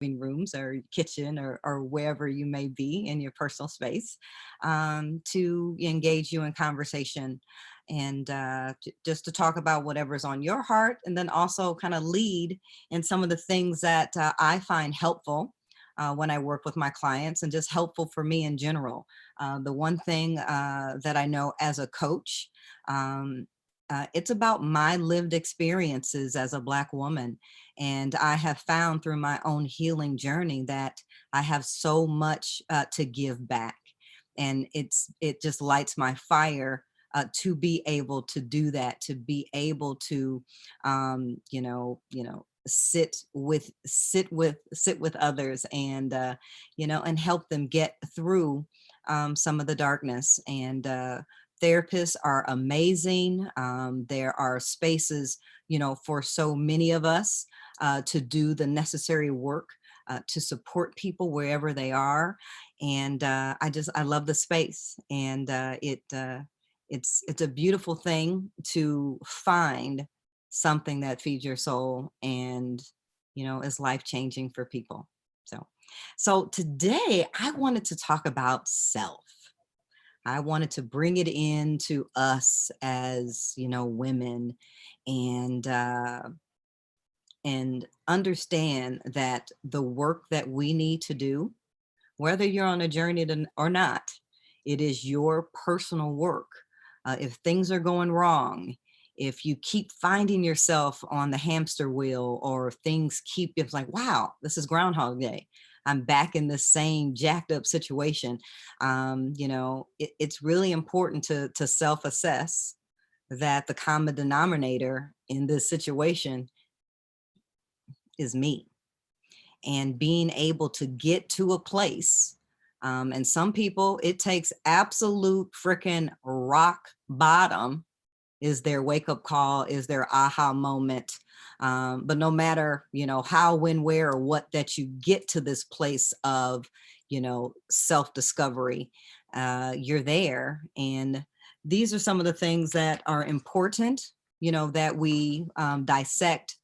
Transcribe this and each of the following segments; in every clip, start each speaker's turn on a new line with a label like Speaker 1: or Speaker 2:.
Speaker 1: rooms or kitchen or wherever you may be in your personal space, to engage you in conversation and just to talk about whatever's on your heart, and then also kind of lead in some of the things that I find helpful when I work with my clients and just helpful for me in general. The one thing that I know as a coach, um, it's about my lived experiences as a Black woman. And I have found through my own healing journey that I have so much to give back. And it just lights my fire to be able to do that, to be able to, sit with others, and and help them get through some of the darkness. And therapists are amazing. There are spaces, for so many of us to do the necessary work to support people wherever they are. And I love the space, and it's a beautiful thing to find something that feeds your soul and is life changing for people. So today I wanted to talk about self. I wanted to bring it into us as women, and understand that the work that we need to do, whether you're on a journey or not, it is your personal work. If things are going wrong, if you keep finding yourself on the hamster wheel, or things keep, it's like, wow, this is Groundhog Day. I'm back in the same jacked up situation. It's really important to self-assess that the common denominator in this situation is me, and being able to get to a place. And some people, it takes absolute freaking rock bottom is their wake up call, is their aha moment. But no matter, how, when, where, or what, that you get to this place of, self discovery, you're there. And these are some of the things that are important, that we dissect.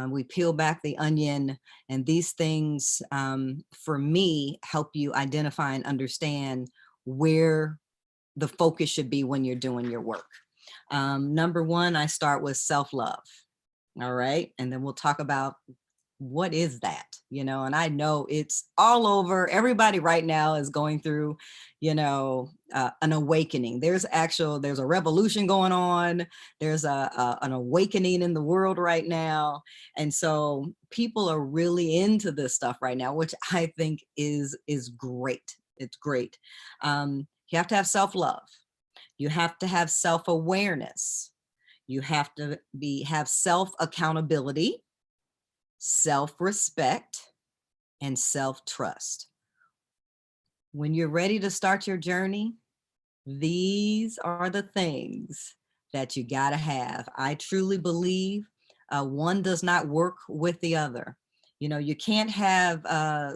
Speaker 1: We peel back the onion, and these things, for me, help you identify and understand where the focus should be when you're doing your work. Number one, I start with self-love. All right. And then we'll talk about what is that, and I know it's all over. Everybody right now is going through, an awakening. There's a revolution going on. There's an awakening in the world right now. And so people are really into this stuff right now, which I think is great. It's great. You have to have self-love. You have to have self-awareness. You have to have self-accountability, self-respect, and self-trust. When you're ready to start your journey, these are the things that you got to have. I truly believe one does not work with the other. You can't have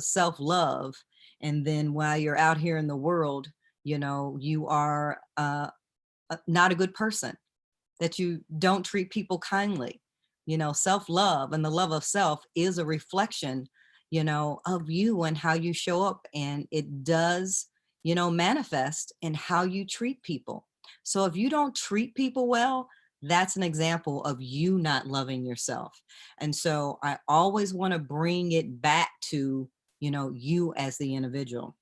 Speaker 1: self-love, and then while you're out here in the world, you are not a good person, that you don't treat people kindly. Self-love and the love of self is a reflection, of you and how you show up. And it does, manifest in how you treat people. So if you don't treat people well, that's an example of you not loving yourself. And so I always want to bring it back to, you as the individual.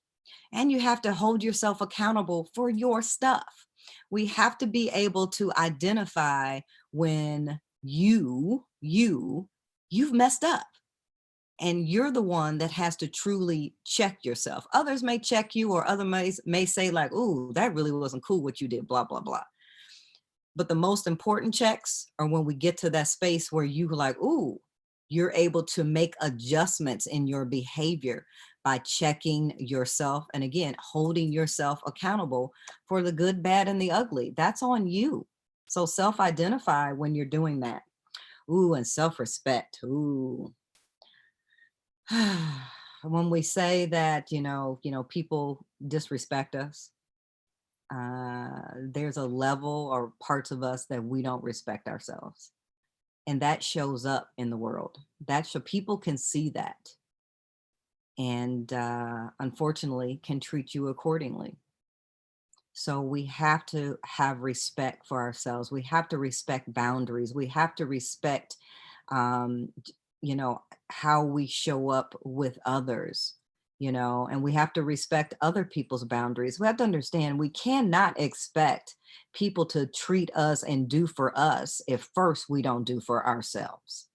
Speaker 1: And you have to hold yourself accountable for your stuff. We have to be able to identify when you've messed up, and you're the one that has to truly check yourself. Others may check you, or others may say like, "Ooh, that really wasn't cool what you did, blah, blah, blah." But the most important checks are when we get to that space where you like, "Ooh," you're able to make adjustments in your behavior by checking yourself. And again, holding yourself accountable for the good, bad, and the ugly. That's on you. So self-identify when you're doing that. Ooh, and self-respect. Ooh. When we say that, people disrespect us, there's a level or parts of us that we don't respect ourselves. And that shows up in the world. People can see that. and unfortunately can treat you accordingly. So we have to have respect for ourselves. We have to respect boundaries. We have to respect, you know, how we show up with others, you know, and we have to respect other people's boundaries. We have to understand we cannot expect people to treat us and do for us if first we don't do for ourselves.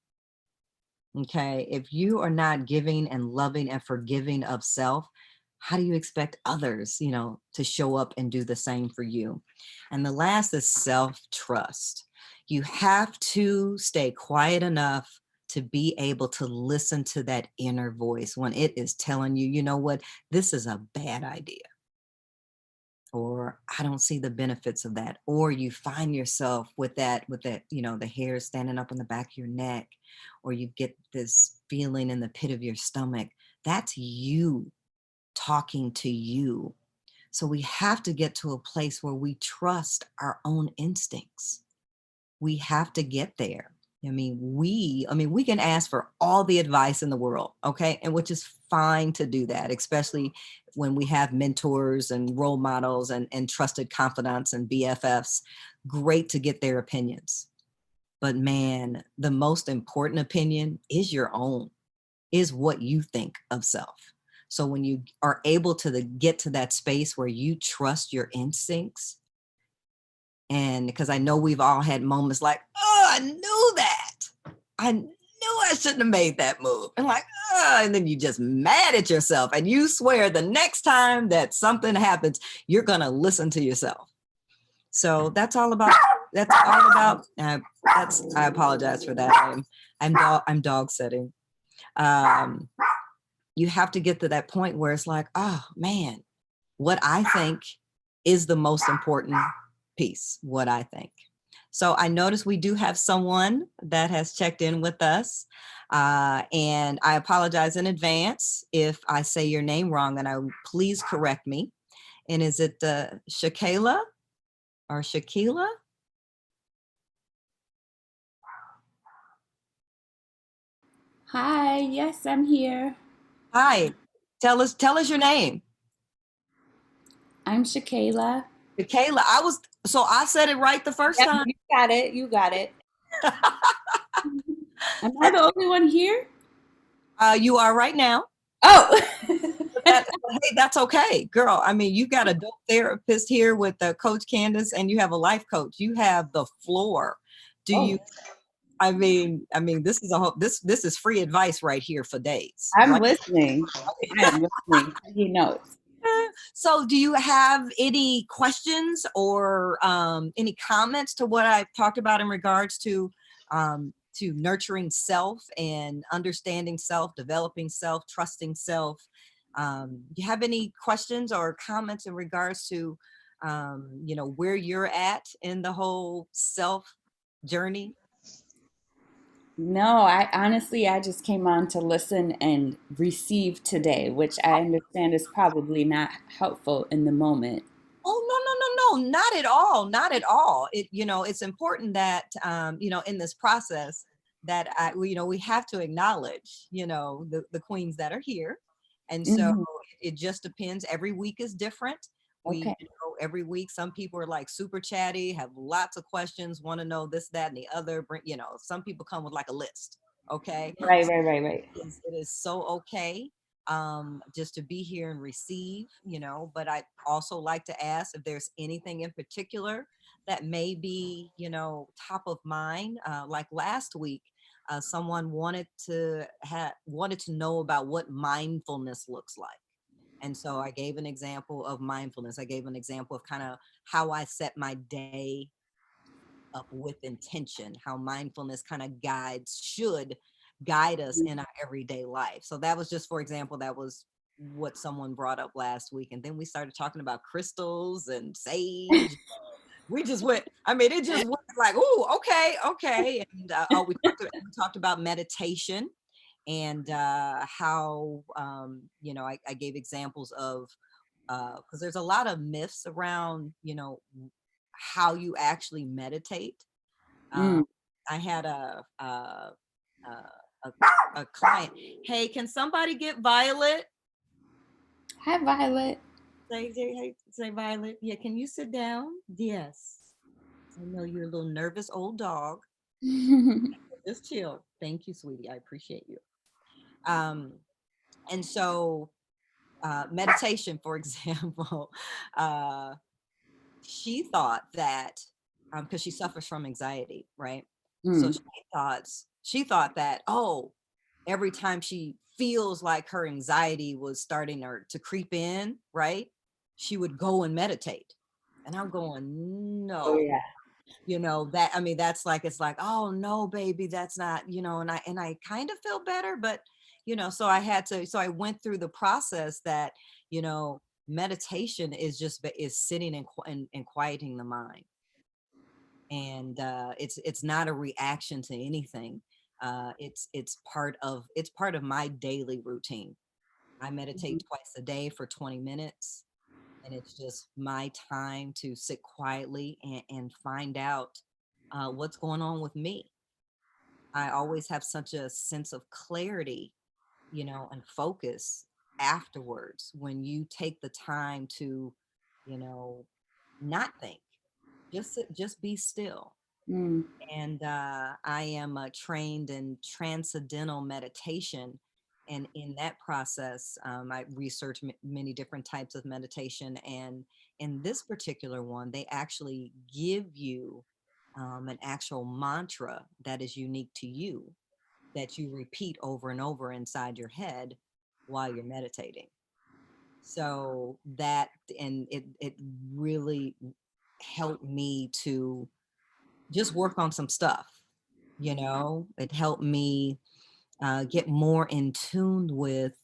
Speaker 1: Okay. If you are not giving and loving and forgiving of self, how do you expect others, you know, to show up and do the same for you? And the last is self trust. You have to stay quiet enough to be able to listen to that inner voice when it is telling you, you know what, this is a bad idea, or I don't see the benefits of that. Or you find yourself with that, you know, the hair standing up on the back of your neck, or you get this feeling in the pit of your stomach. That's you talking to you. So we have to get to a place where we trust our own instincts. We have to get there. I mean, we can ask for all the advice in the world, okay? And which is fine to do that, especially when we have mentors and role models and trusted confidants and BFFs. Great to get their opinions. But man, the most important opinion is your own, is what you think of self. So when you are able to get to that space where you trust your instincts, and because I know we've all had moments like, oh, I knew that. I knew I shouldn't have made that move. And like, oh, and then you just mad at yourself and you swear the next time that something happens, you're going to listen to yourself. So that's all about, I apologize for that. I'm dog sitting. Um, you have to get to that point where it's like, oh man, what I think is the most important piece, what I think. So I noticed we do have someone that has checked in with us. And I apologize in advance if I say your name wrong, and please correct me. And is it Shakayla or Shakila?
Speaker 2: Hi, yes, I'm here.
Speaker 1: Hi, tell us your name.
Speaker 2: I'm Shakayla.
Speaker 1: Shakayla. So I said it right the first
Speaker 2: Yep,
Speaker 1: time.
Speaker 2: you got it. You got it. Am I the only one here?
Speaker 1: You are right now.
Speaker 2: Oh,
Speaker 1: But hey, that's okay, girl. I mean, you got a dope therapist here with Coach Candace, and you have a life coach. You have the floor. Do you?
Speaker 2: oh,
Speaker 1: This is this is free advice right here for days,
Speaker 2: I'm
Speaker 1: right?
Speaker 2: listening. I am listening. Taking notes.
Speaker 1: So, do you have any questions or any comments to what I've talked about in regards to nurturing self and understanding self, developing self, trusting self? Do you have any questions or comments in regards to you know, where you're at in the whole self journey?
Speaker 2: No, I just came on to listen and receive today, which I understand is probably not helpful in the moment.
Speaker 1: Oh, no, no, no, no, not at all. Not at all. You know, it's important that, you know, in this process that you know, we have to acknowledge, you know, the queens that are here. And so
Speaker 2: Hmm.
Speaker 1: it just depends. Every week is different.
Speaker 2: Okay.
Speaker 1: You know, every week, some people are like super chatty, have lots of questions, want to know this, that, and the other. You know, some people come with like a list. Okay.
Speaker 2: Right, right, right, right.
Speaker 1: It is so okay, just to be here and receive, you know. But I also like to ask if there's anything in particular that may be, you know, top of mind. Like last week, someone wanted to know about what mindfulness looks like. And so I gave an example of mindfulness. I gave an example of kind of how I set my day up with intention, how mindfulness kind of should guide us in our everyday life. So that was just, for example, that was what someone brought up last week. And then we started talking about crystals and sage. We just went, I mean, it just went like, oh, okay, okay. And we talked about meditation and how, you know, I gave examples of, because there's a lot of myths around, you know, how you actually meditate. um,
Speaker 2: Mm.
Speaker 1: I had a, a client. Hey, can somebody get Violet?
Speaker 2: Hi, Violet.
Speaker 1: Say, Violet. Yeah, can you sit down? Yes. I know you're a little nervous old dog. Just chill. Thank you, sweetie. I appreciate you. Um, and so meditation, for example, uh, she thought that because she suffers from anxiety, right? So
Speaker 2: Mm,
Speaker 1: she thought that, oh, every time she feels like her anxiety was starting to creep in, right? She would go and meditate. And I'm going,
Speaker 2: oh
Speaker 1: no,
Speaker 2: yeah.
Speaker 1: that, I mean, that's like, it's like, oh no, baby, that's not, and I kind of feel better, but so I went through the process that, you know, meditation is sitting and quieting the mind. And it's not a reaction to anything. It's part of my daily routine. I
Speaker 2: Mhm.
Speaker 1: meditate twice a day for 20 minutes, and it's just my time to sit quietly and find out what's going on with me. I always have such a sense of clarity, and focus afterwards when you take the time to, you know, not think, just be still.
Speaker 2: Mm,
Speaker 1: And I am trained in transcendental meditation. And in that process, I research many different types of meditation. And in this particular one, they actually give you an actual mantra that is unique to you that you repeat over and over inside your head while you're meditating. So that, and it really helped me to just work on some stuff. It helped me get more in tune with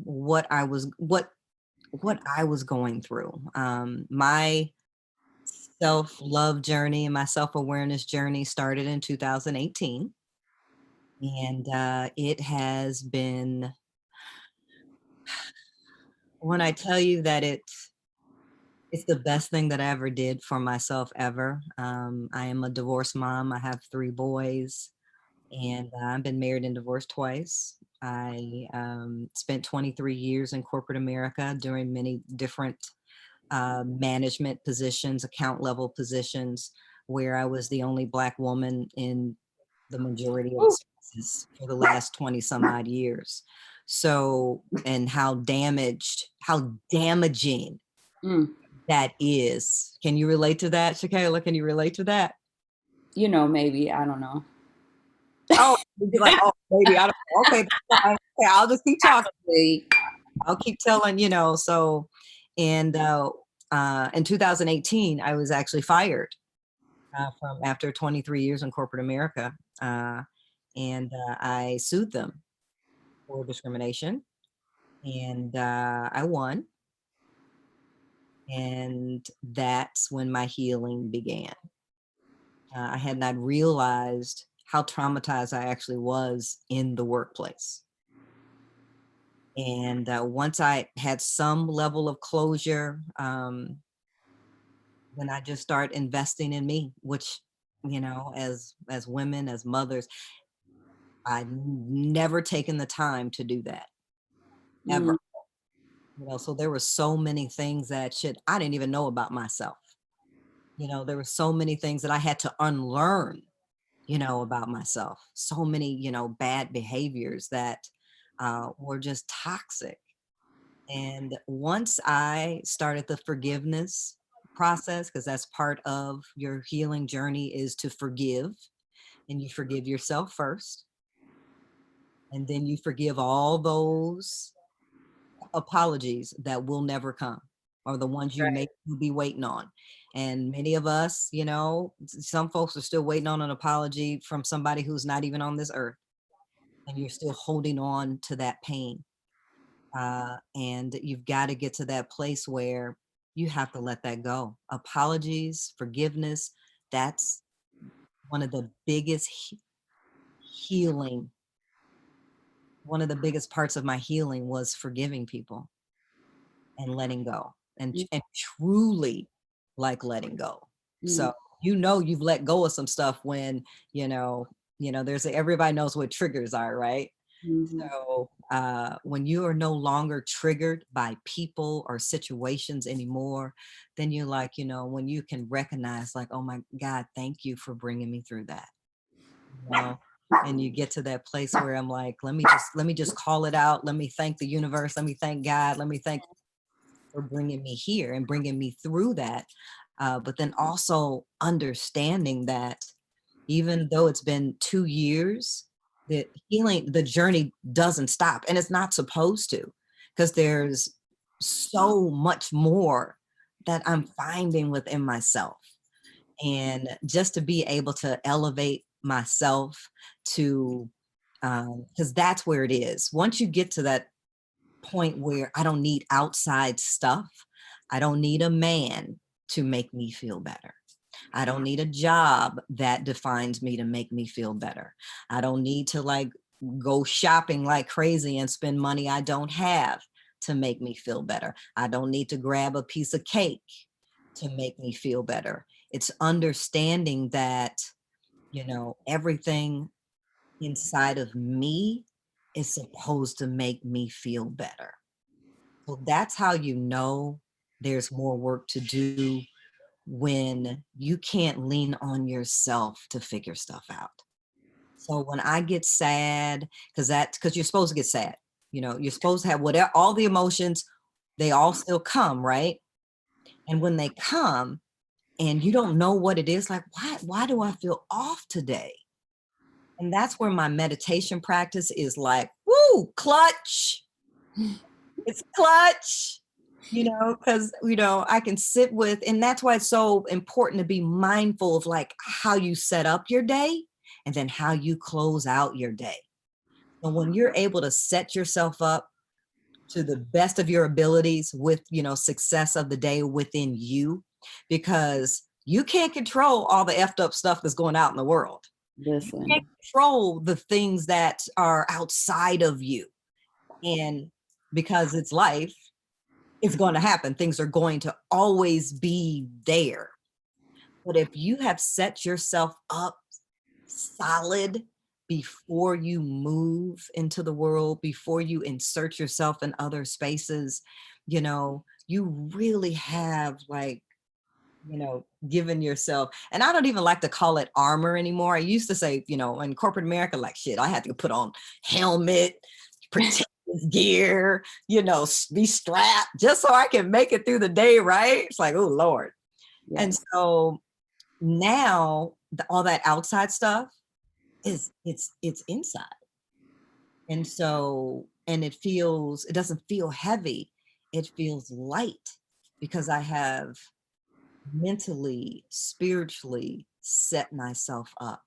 Speaker 1: what I was going through. My self-love journey and my self-awareness journey started in 2018, and it has been, when I tell you that it's the best thing that I ever did for myself ever. I am a divorced mom. I have 3 boys, and I've been married and divorced twice. I spent 23 years in corporate America doing many different management positions, account level positions, where I was the only Black woman in the majority of the
Speaker 2: ooh,
Speaker 1: spaces for the last 20 some odd years. So, and how damaging
Speaker 2: mm.
Speaker 1: that is. Can you relate to that, Shakayla? Can you relate to that?
Speaker 2: Maybe I don't know.
Speaker 1: Oh, you'd be like, oh, baby, I don't. Okay, that's fine. Okay, I'll just keep talking.
Speaker 2: Probably.
Speaker 1: I'll keep telling. So, and in 2018, I was actually fired from after 23 years in corporate America, and I sued them for discrimination, and I won, and that's when my healing began. I had not realized how traumatized I actually was in the workplace. And once I had some level of closure, then I just start investing in me, which, as women, as mothers, I've never taken the time to do that ever.
Speaker 2: Mm,
Speaker 1: So there were so many things that I didn't even know about myself. There were so many things that I had to unlearn, about myself. So many, bad behaviors that were just toxic. And once I started the forgiveness process, because that's part of your healing journey, is to forgive, and you forgive yourself first, and then you forgive all those apologies that will never come, or the ones you may
Speaker 2: right.
Speaker 1: be waiting on. And many of us, some folks are still waiting on an apology from somebody who's not even on this earth, and you're still holding on to that pain. And you've got to get to that place where you have to let that go. Apologies, forgiveness, that's one of the biggest healing. One of the biggest parts of my healing was forgiving people and letting go, and
Speaker 2: Mm,
Speaker 1: and truly, like, letting go.
Speaker 2: mm.
Speaker 1: So you've let go of some stuff when, there's everybody knows what triggers are, right?
Speaker 2: Mhm.
Speaker 1: So when you are no longer triggered by people or situations anymore, then you're like, when you can recognize, like, oh my God, thank you for bringing me through that. You know, and you get to that place where I'm like, let me just call it out. Let me thank the universe. Let me thank God. Let me thank for bringing me here and bringing me through that. But then also understanding that even though it's been 2 years, the healing, the journey doesn't stop, and it's not supposed to, because there's so much more that I'm finding within myself. And just to be able to elevate myself to, because that's where it is. Once you get to that point where I don't need outside stuff. I don't need a man to make me feel better. I don't need a job that defines me to make me feel better. I don't need to like go shopping like crazy and spend money I don't have to make me feel better. I don't need to grab a piece of cake to make me feel better. It's understanding that, everything inside of me is supposed to make me feel better. So that's how you know there's more work to do when you can't lean on yourself to figure stuff out. So when I get sad, because you're supposed to get sad, you're supposed to have whatever all the emotions, they all still come, right? And when they come and you don't know what it is, like why do I feel off today? And that's where my meditation practice is like, woo, clutch. It's clutch, because, I can sit with, and that's why it's so important to be mindful of like how you set up your day and then how you close out your day. So when you're able to set yourself up to the best of your abilities with, success of the day within you, because you can't control all the effed up stuff that's going out in the world. You can't
Speaker 2: Listen.
Speaker 1: control the things that are outside of you. And because it's life, it's going to happen. Things are going to always be there. But if you have set yourself up solid before you move into the world, before you insert yourself in other spaces, you really have like, given yourself, and I don't even like to call it armor anymore. I used to say, in corporate America, like shit, I had to put on helmet, protective gear, be strapped just so I can make it through the day, right? It's like, oh Lord. And
Speaker 2: Yes.
Speaker 1: so now all that outside stuff it's inside. And so, and it doesn't feel heavy. It feels light because I have mentally, spiritually set myself up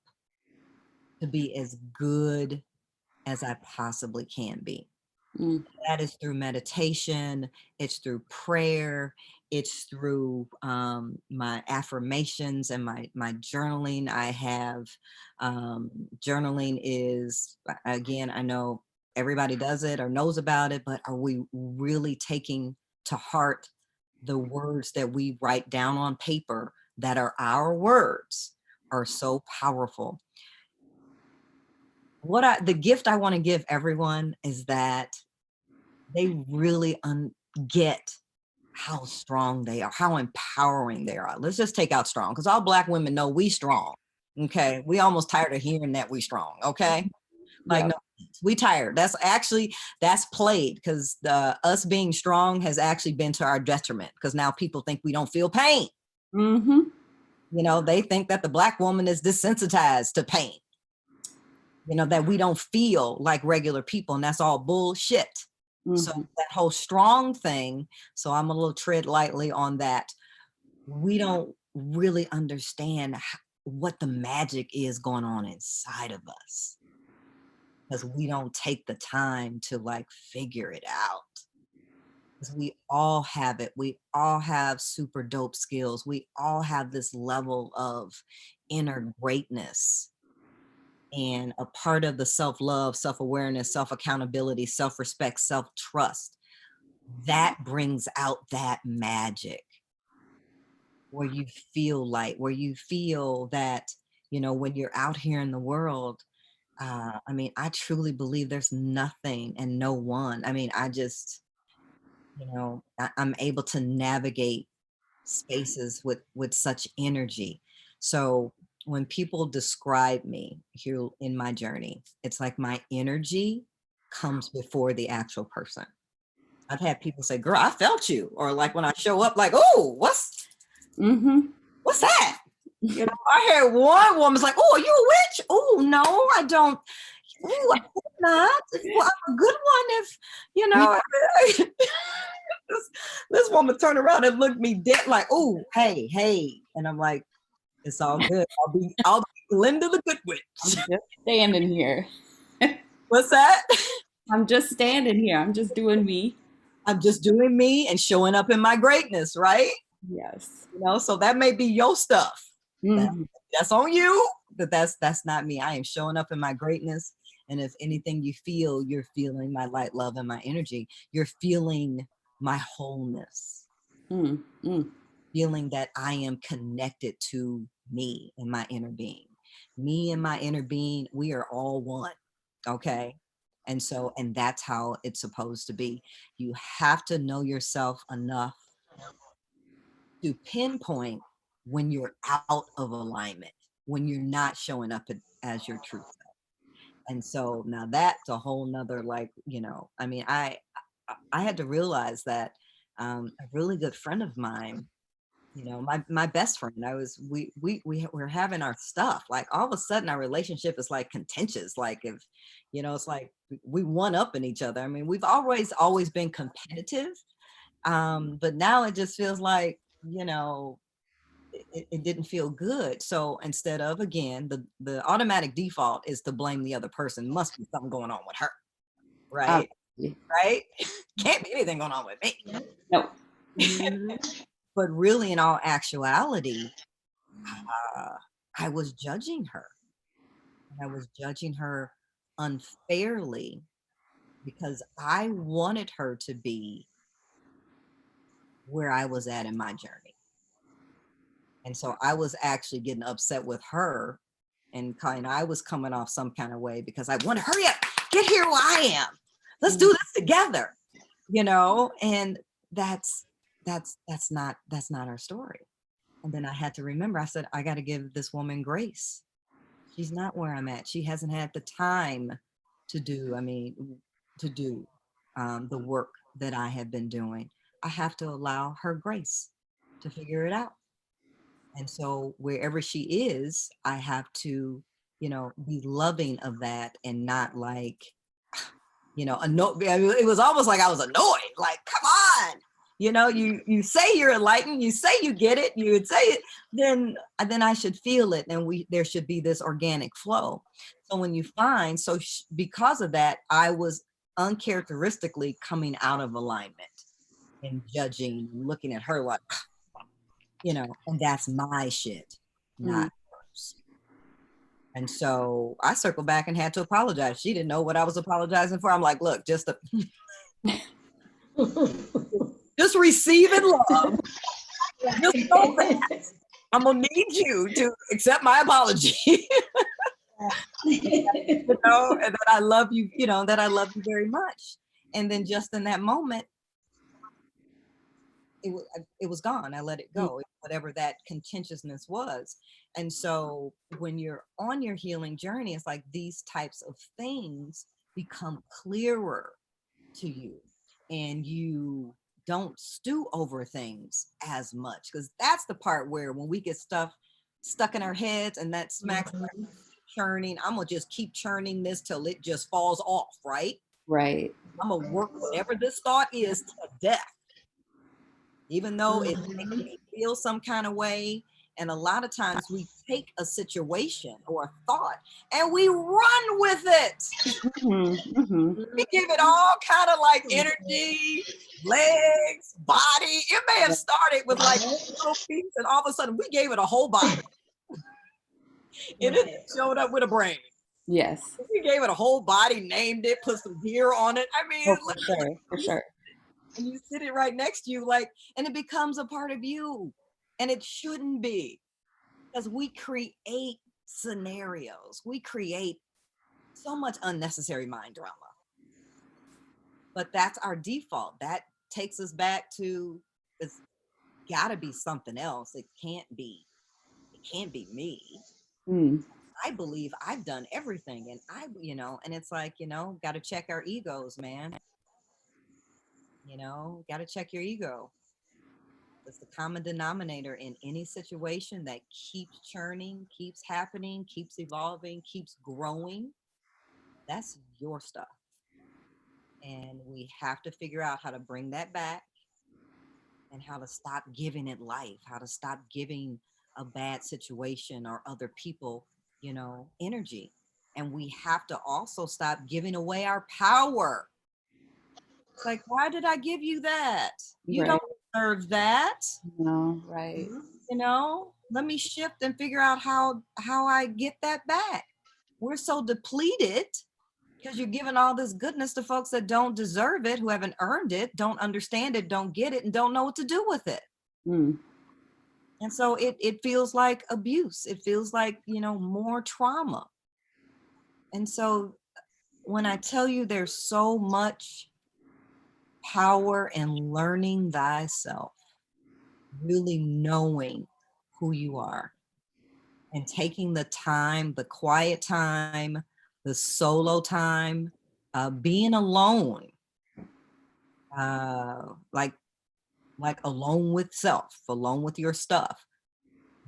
Speaker 1: to be as good as I possibly can be.
Speaker 2: Mm.
Speaker 1: That is through meditation, it's through prayer, it's through my affirmations and my journaling. I have journaling is, again, I know everybody does it or knows about it, but are we really taking to heart the words that we write down on paper that are our words are so powerful. The gift I want to give everyone is that they really get how strong they are, how empowering they are. Let's just take out strong, because all Black women know we strong. Okay, we almost tired of hearing that we strong. Okay, like
Speaker 2: Yeah.
Speaker 1: no, we tired. That's played, because the us being strong has actually been to our detriment, because now people think we don't feel pain.
Speaker 2: Mm-hmm.
Speaker 1: They think that the Black woman is desensitized to pain. That we don't feel like regular people, and that's all bullshit. So
Speaker 2: Mm-hmm.
Speaker 1: that whole strong thing, so I'm a little tread lightly on that. We don't really understand what the magic is going on inside of us, because we don't take the time to like figure it out. Because we all have it. We all have super dope skills. We all have this level of inner greatness. And a part of the self-love, self-awareness, self-accountability, self-respect, self-trust, that brings out that magic where you feel light, where you feel that, when you're out here in the world, I mean, I truly believe there's nothing and no one. I mean, I just, I'm able to navigate spaces with such energy. So when people describe me here in my journey, it's like my energy comes before the actual person. I've had people say, "Girl, I felt you," or like when I show up, like, "Oh,
Speaker 2: Mm-hmm.
Speaker 1: what's that?" I heard one woman's like, "Oh, are you a witch?" "Oh, no, I don't. Oh, I hope not. Well, I'm a good one if, you know." this woman turned around and looked me dead like, "Oh, hey, hey," and I'm like, "It's all good. I'll be Linda the Good Witch."
Speaker 2: I'm just standing here.
Speaker 1: What's that?
Speaker 2: I'm just standing here. I'm just doing me.
Speaker 1: I'm just doing me and showing up in my greatness, right?
Speaker 2: Yes.
Speaker 1: So that may be your stuff. That,
Speaker 2: Mm-hmm.
Speaker 1: that's on you, but that's not me. I am showing up in my greatness. And if anything you feel, you're feeling my light, love, and my energy. You're feeling my wholeness,
Speaker 2: Mm-hmm.
Speaker 1: feeling that I am connected to me and my inner being. Me and my inner being, we are all one. Okay. And that's how it's supposed to be. You have to know yourself enough to pinpoint when you're out of alignment, when you're not showing up as your truth. And so now that's a whole nother, like, I mean, I had to realize that a really good friend of mine, my best friend, we were having our stuff. Like all of a sudden our relationship is like contentious. Like if, it's like we one up in each other. I mean, we've always been competitive. But now it just feels like, it didn't feel good. So instead of, again, the automatic default is to blame the other person. Must be something going on with her, right?
Speaker 2: Obviously.
Speaker 1: Right? Can't be anything going on with me.
Speaker 2: No.
Speaker 1: But really, in all actuality, uh, I was judging her. And I was judging her unfairly because I wanted her to be where I was at in my journey. And so I was actually getting upset with her, and I was coming off some kind of way because I want to hurry up, get here where I am. Let's do this together, and that's not our story. And then I had to remember, I said, I got to give this woman grace. She's not where I'm at. She hasn't had the time to do, I mean, to do the work that I have been doing. I have to allow her grace to figure it out. And so wherever she is, I have to, be loving of that and not like, I mean, it was almost like I was annoyed. Like, come on, you say you're enlightened, you say you get it, you would say it, then I should feel it, and there should be this organic flow. So when you find, because of that, I was uncharacteristically coming out of alignment and judging and looking at her like, and that's my shit,
Speaker 2: Mm.
Speaker 1: not hers. And so I circled back and had to apologize. She didn't know what I was apologizing for. I'm like, look, just receive and love. Just know that I'm gonna need you to accept my apology. And that I love you, that I love you very much. And then just in that moment, it was gone. I let it go, whatever that contentiousness was. And so when you're on your healing journey, it's like these types of things become clearer to you, and you don't stew over things as much, because that's the part where when we get stuff stuck in our heads and that smacks churning, I'm gonna just keep churning this till it just falls off, right?
Speaker 2: Right.
Speaker 1: I'm gonna work whatever this thought is to death, even though it makes me feel some kind of way. And a lot of times we take a situation or a thought and we run with it.
Speaker 2: Mm-hmm. Mm-hmm.
Speaker 1: We give it all kind of like energy, legs, body. It may have started with like little feet, and all of a sudden we gave it a whole body. And it showed up with a brain.
Speaker 2: Yes.
Speaker 1: We gave it a whole body, named it, put some gear on it. I mean,
Speaker 2: Oh, for sure. For sure.
Speaker 1: and you sit it right next to you, like, and it becomes a part of you. And it shouldn't be, because we create scenarios. We create So much unnecessary mind drama. But that's our default. That takes us back to, it's got to be something else. It can't be me.
Speaker 2: Mm,
Speaker 1: I believe I've done everything, and and it's like, got to check our egos, man. Got to check your ego. It's the common denominator in any situation that keeps churning, keeps happening, keeps evolving, keeps growing. That's your stuff. And we have to figure out how to bring that back, and how to stop giving it life, how to stop giving a bad situation or other people, energy. And we have to also stop giving away our power. It's like, why did I give you that? You
Speaker 2: right.
Speaker 1: don't deserve that.
Speaker 2: No, right.
Speaker 1: Let me shift and figure out how I get that back. We're so depleted because you're giving all this goodness to folks that don't deserve it, who haven't earned it, don't understand it, don't get it, and don't know what to do with it.
Speaker 2: Mm,
Speaker 1: And so it feels like abuse. It feels like, more trauma. And so when I tell you there's so much power in learning thyself, really knowing who you are, and taking the time, the quiet time, the solo time, being alone, uh, like alone with self, alone with your stuff.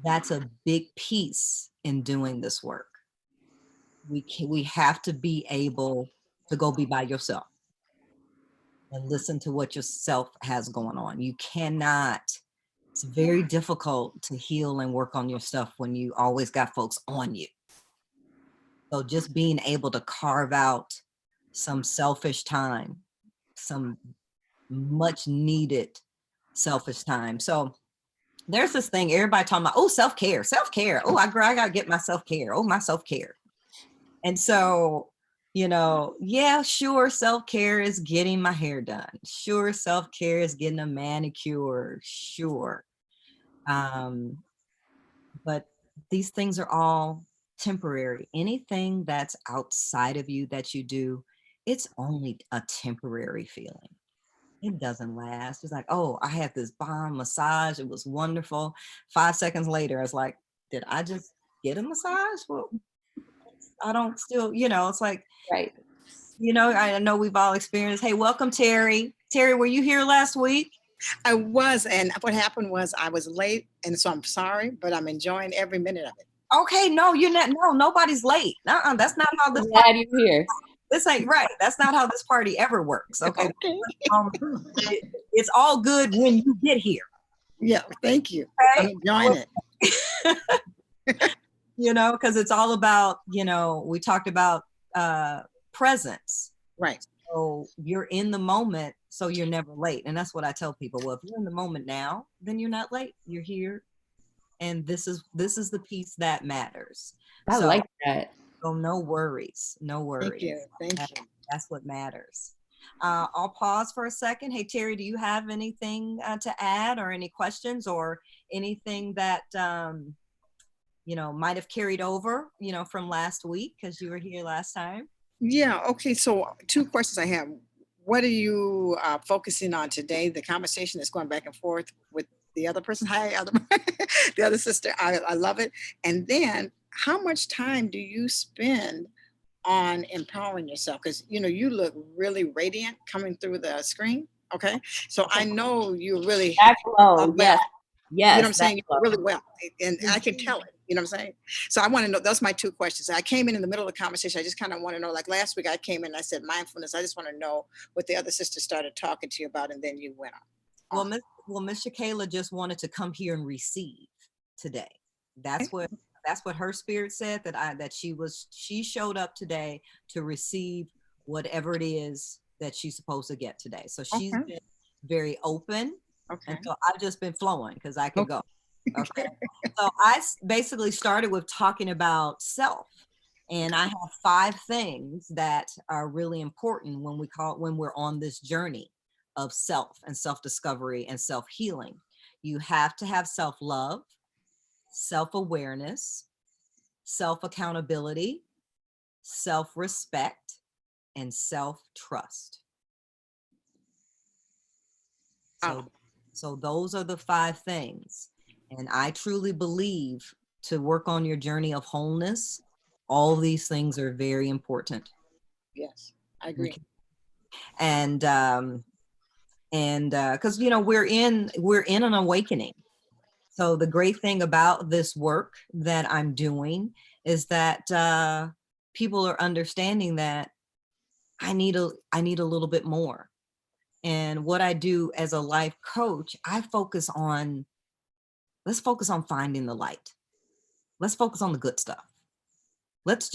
Speaker 1: That's a big piece in doing this work. We have to be able to go be by yourself and listen to what yourself has going on. You cannot, it's very difficult to heal and work on your stuff when you always got folks on you. So just being able to carve out some selfish time, some much needed selfish time. So there's this thing everybody talking about, oh, self-care, self-care. Oh, I gotta get my self-care. Oh, my self-care. And so, yeah, sure, self-care is getting my hair done. Sure, self-care is getting a manicure. Sure. But these things are all temporary. Anything that's outside of you that you do, it's only a temporary feeling. It doesn't last. It's like, oh, I had this bomb massage. It was wonderful. 5 seconds later, it's like, did I just get a massage? Well, I don't still, it's like,
Speaker 2: right.
Speaker 1: I know we've all experienced. Hey, welcome, Terry. Terry, were you here last week?
Speaker 3: I was, and what happened was I was late, and so I'm sorry, but I'm enjoying every minute of it.
Speaker 1: Okay, no, you're not. No, nobody's late. That's not how this.
Speaker 2: I'm glad you're here.
Speaker 1: This ain't right. That's not how this party ever works. Okay,
Speaker 3: Okay.
Speaker 1: it's all good when you get here.
Speaker 3: Yeah, thank you.
Speaker 1: Okay?
Speaker 3: I'm enjoying it.
Speaker 1: Because it's all about, we talked about presence.
Speaker 3: Right.
Speaker 1: So you're in the moment, so you're never late. And that's what I tell people. Well, if you're in the moment now, then you're not late. You're here. And this is the piece that matters.
Speaker 2: I
Speaker 1: So,
Speaker 2: like that.
Speaker 1: so no worries. No worries.
Speaker 3: Thank you. Thank you.
Speaker 1: That's what matters. I'll pause for a second. Hey, Terry, do you have anything to add, or any questions, or anything that, might have carried over, from last week because you were here last time?
Speaker 3: Yeah. Okay. So, two questions I have. What are you focusing on today? The conversation that's going back and forth with the other person. Hi, the other sister. I love it. And then, how much time do you spend on empowering yourself? Because you look really radiant coming through the screen. Okay. So I know you really
Speaker 2: That
Speaker 3: well.
Speaker 2: glow. Yes.
Speaker 3: You know what
Speaker 2: Yes.
Speaker 3: I'm saying?
Speaker 2: That
Speaker 3: Really
Speaker 2: glow.
Speaker 3: well. And I can tell it. You know what I'm saying? So I want to know, those are my two questions. I came in the middle of the conversation. I just kind of want to know, like last week I came in and I said mindfulness. I just want to know what the other sister started talking to you about, and then you went on.
Speaker 1: Well, Miss Shakayla just wanted to come here and receive today. That's what her spirit said, that she showed up today to receive whatever it is that she's supposed to get today. So she's
Speaker 3: Okay.
Speaker 1: been very open.
Speaker 3: Okay.
Speaker 1: And so I've just been flowing because I could
Speaker 3: Okay.
Speaker 1: go. Okay. So I basically started with talking about self. And I have 5 things that are really important when we're on this journey of self and self-discovery and self-healing. You have to have self-love, self-awareness, self-accountability, self-respect, and self-trust.
Speaker 3: Oh,
Speaker 1: So those are the 5 things. And I truly believe to work on your journey of wholeness, all these things are very important.
Speaker 3: yes, I agree.
Speaker 1: Okay. And because we're in an awakening. So the great thing about this work that I'm doing is that people are understanding that I need a little bit more. And what I do as a life coach, let's focus on finding the light. Let's focus on the good stuff. Let's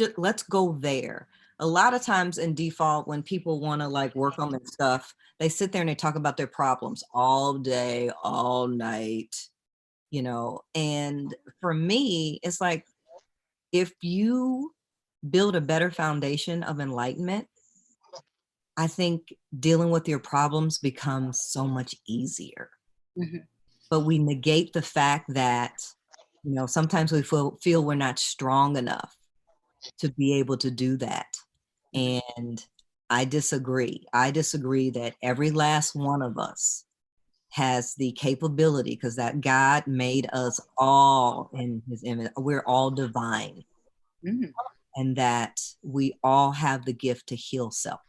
Speaker 1: go there. A lot of times in default, when people want to like work on their stuff, they sit there and they talk about their problems all day, all night, and for me, it's like, if you build a better foundation of enlightenment, I think dealing with your problems becomes so much easier.
Speaker 3: Mhm.
Speaker 1: But we negate the fact that, sometimes we feel we're not strong enough to be able to do that. And I disagree. I disagree that every last one of us has the capability, because that God made us all in his image. We're all divine.
Speaker 3: Mhm.
Speaker 1: And that we all have the gift to heal self.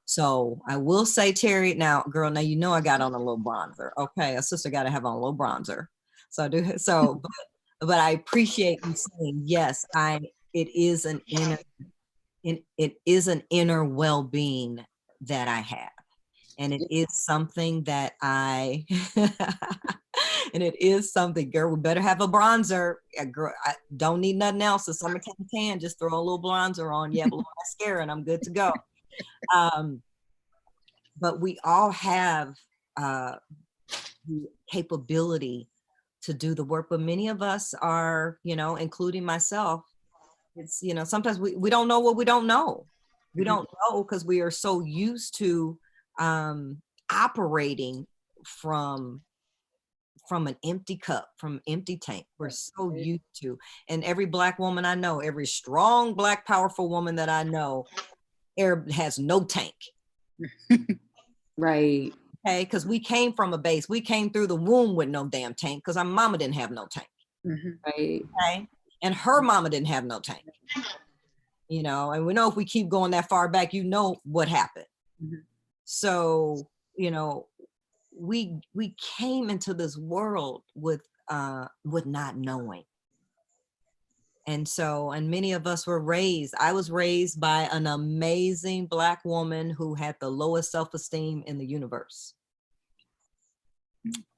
Speaker 1: So I will say, Terry, now, girl, now I got on a little bronzer. Okay, a sister got to have on a little bronzer. So I do. So, but I appreciate you saying yes. It is an inner well-being that I have, and it is something that and it is something, girl. We better have a bronzer. Girl, I don't need nothing else. The summertime tan, just throw a little bronzer on, a little mascara, and I'm good to go. But we all have the capability to do the work. But many of us are, including myself, it's, sometimes we don't know what we don't know. We don't know because we are so used to operating from an empty cup, from empty tank. We're so used to, and every Black woman I know, every strong Black powerful woman that I know, has no tank.
Speaker 2: Right.
Speaker 1: Okay, because we came from a base. We came through the womb with no damn tank, because our mama didn't have no tank.
Speaker 2: Right.
Speaker 1: Okay, and her mama didn't have no tank. And we know if we keep going that far back, what happened. So we came into this world with not knowing. And many of us I was raised by an amazing Black woman who had the lowest self-esteem in the universe.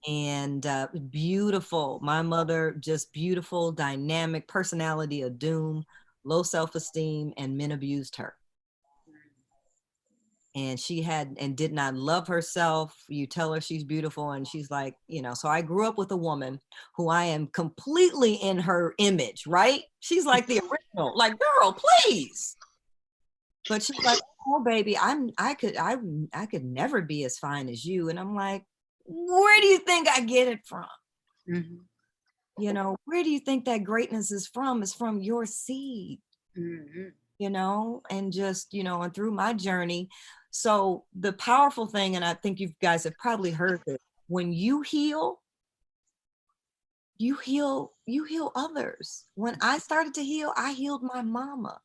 Speaker 1: And beautiful. My mother, just beautiful, dynamic, personality of doom, low self-esteem, and men abused her. And she did not love herself. You tell her she's beautiful, and she's like, so I grew up with a woman who I am completely in her image, right? She's like the original, like, girl, please. But she's like, oh baby, I could never be as fine as you. And I'm like, where do you think I get it from? Where do you think that greatness is from? It's from your seed. And just, and through my journey. So the powerful thing, and I think you guys have probably heard this, when you heal others. When I started to heal, I healed my mama.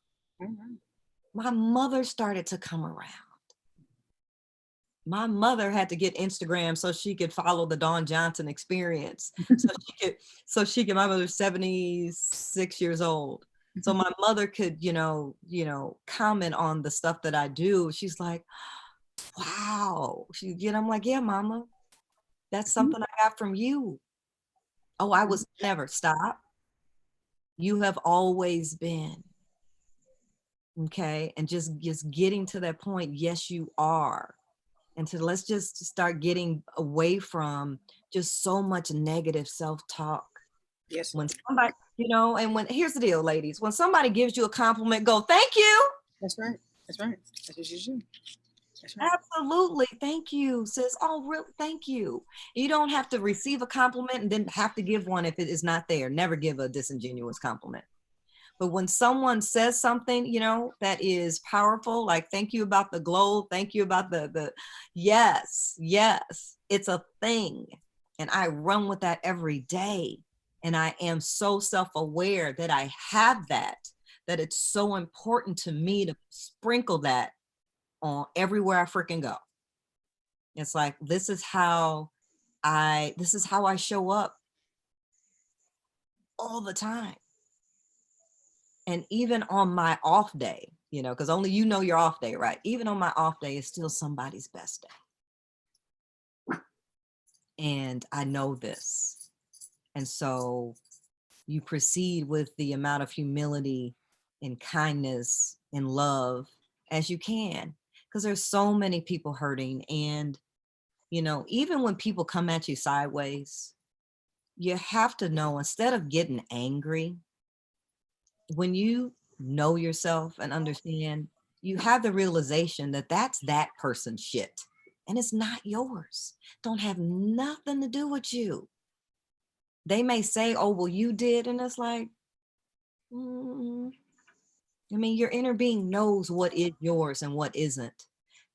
Speaker 1: My mother started to come around. My mother had to get Instagram so she could follow the Dawn Johnson experience. My mother's 76 years old. So my mother could, comment on the stuff that I do. She's like, wow. I'm like, yeah, mama, that's something I got from you. Oh, I was never. Stop. You have always been. Okay. And just getting to that point. Yes, you are. And so let's just start getting away from just so much negative self-talk.
Speaker 3: Yes.
Speaker 1: When somebody, here's the deal, ladies, when somebody gives you a compliment, go, thank you.
Speaker 3: That's right. That's right. That's what you do. That's right.
Speaker 1: Absolutely. Thank you, sis. Oh, really? Thank you. You don't have to receive a compliment and then have to give one if it is not there. Never give a disingenuous compliment. But when someone says something, you know, that is powerful, like thank you about the glow, thank you about the yes, yes, it's a thing. And I run with that every day. And I am so self-aware that I have that it's so important to me to sprinkle that on everywhere I freaking go. It's like, this is how I show up all the time. And even on my off day, you know, because only you know your off day, right? Even on my off day, it's still somebody's best day. And I know this. And so you proceed with the amount of humility and kindness and love as you can, because there's so many people hurting. And, you know, even when people come at you sideways, you have to know, instead of getting angry, when you know yourself and understand, you have the realization that that's that person's shit and it's not yours. Don't have nothing to do with you. They may say, oh, well, you did. And it's like, I mean, your inner being knows what is yours and what isn't.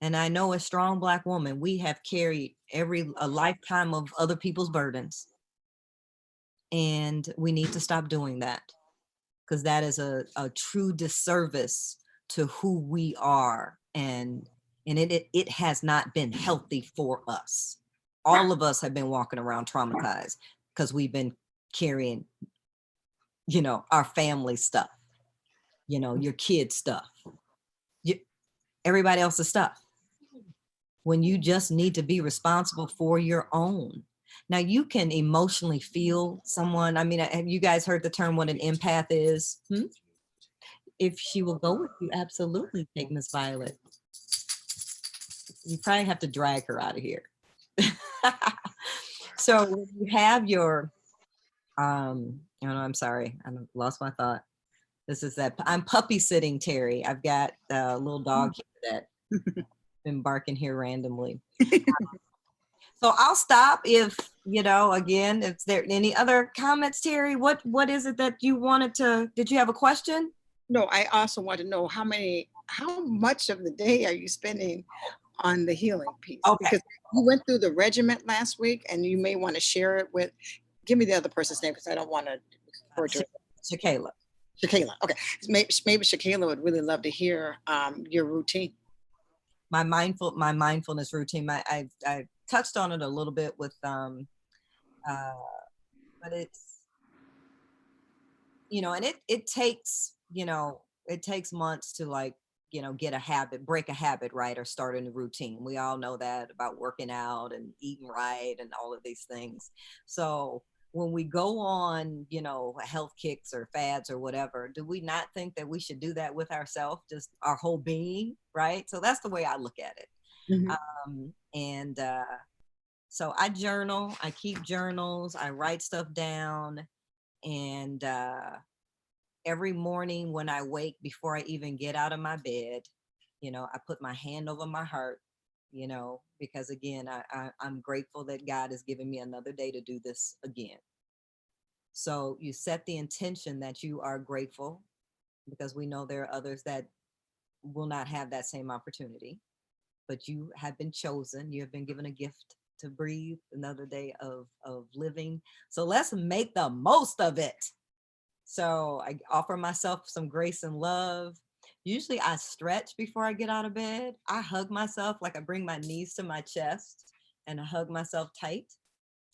Speaker 1: And I know, as strong Black woman, we have carried a lifetime of other people's burdens. And we need to stop doing that, because that is a true disservice to who we are. And it has not been healthy for us. All of us have been walking around traumatized because we've been carrying, you know, our family stuff, you know, your kids stuff, everybody else's stuff, when you just need to be responsible for your own. Now, you can emotionally feel someone. I mean, have you guys heard the term what an empath is? If she will go with you, absolutely take Miss Violet. You probably have to drag her out of here. So when you have your, you know, I'm sorry, I lost my thought. This is that I'm puppy sitting Terry. I've got a little dog here that been barking here randomly. So I'll stop if, you know, again, if there any other comments, Terry. What is it that you wanted to, did you have a question?
Speaker 3: No, I also want to know how much of the day are you spending on the healing piece?
Speaker 1: Okay.
Speaker 3: Because you went through the regiment last week, and you may want to share it with, give me the other person's name, because I don't want to refer to it.
Speaker 1: Shakayla.
Speaker 3: Shakayla. Okay. Maybe Shakayla would really love to hear your routine.
Speaker 1: My mindfulness routine. I touched on it a little bit with, but it's, you know, and it takes, you know, it takes months to, like, you know, break a habit, right? Or start a new routine. We all know that about working out and eating right and all of these things. So when we go on, you know, health kicks or fads or whatever, do we not think that we should do that with ourselves, just our whole being, right? So that's the way I look at it. So I journal, I keep journals, I write stuff down, and every morning when I wake, before I even get out of my bed, you know, I put my hand over my heart, you know, because again, I'm grateful that God has given me another day to do this again. So you set the intention that you are grateful, because we know there are others that will not have that same opportunity, but you have been chosen. You have been given a gift to breathe another day of living. So let's make the most of it. So I offer myself some grace and love. Usually I stretch before I get out of bed. I hug myself, like I bring my knees to my chest and I hug myself tight.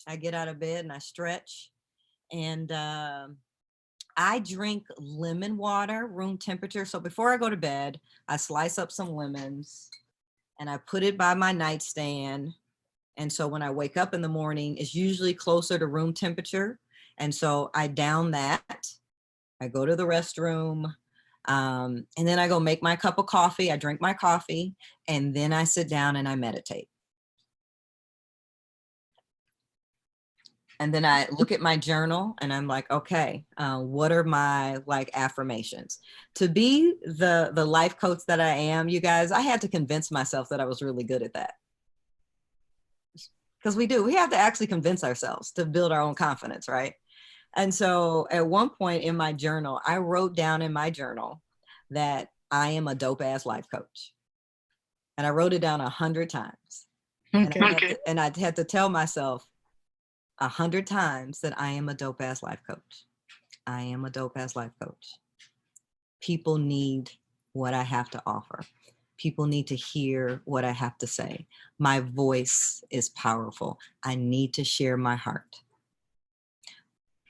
Speaker 1: I get out of bed and I stretch. And I drink lemon water, room temperature. So before I go to bed, I slice up some lemons and I put it by my nightstand. And so when I wake up in the morning, it's usually closer to room temperature. And so I down that. I go to the restroom, and then I go make my cup of coffee. I drink my coffee, and then I sit down and I meditate. And then I look at my journal and I'm like, okay, what are my like affirmations? To be the life coach that I am, you guys, I had to convince myself that I was really good at that. Because we have to actually convince ourselves to build our own confidence, right? And so at one point in my journal, I wrote down in my journal that I am a dope ass life coach. And I wrote it down 100 times. And
Speaker 3: Okay.
Speaker 1: and I had to tell myself 100 times that I am a dope ass life coach. I am a dope ass life coach. People need what I have to offer. People need to hear what I have to say. My voice is powerful. I need to share my heart.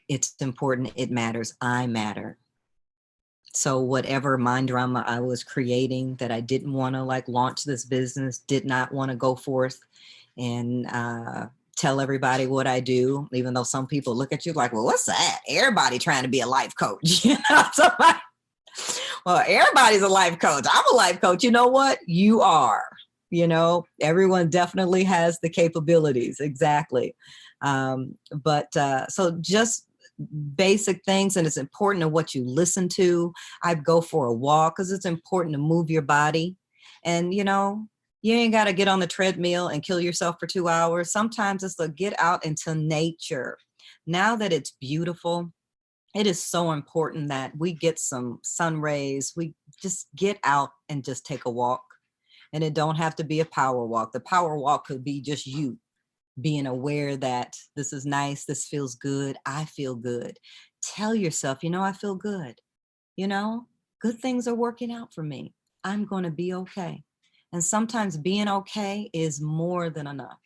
Speaker 1: It's important. It matters. I matter. So whatever mind drama I was creating that I didn't want to like launch this business, did not want to go forth and tell everybody what I do, even though some people look at you like, well, what's that? Everybody trying to be a life coach. You know, somebody, well, everybody's a life coach. I'm a life coach. You know what? You are. You know, everyone definitely has the capabilities. Exactly. So just basic things, and it's important to what you listen to. I go for a walk because it's important to move your body. And, you know, you ain't got to get on the treadmill and kill yourself for 2 hours. Sometimes it's to get out into nature. Now that it's beautiful, it is so important that we get some sun rays. We just get out and just take a walk. And it don't have to be a power walk. The power walk could be just you being aware that this is nice, this feels good, I feel good. Tell yourself, you know, I feel good. You know, good things are working out for me. I'm going to be okay. And sometimes being okay is more than enough.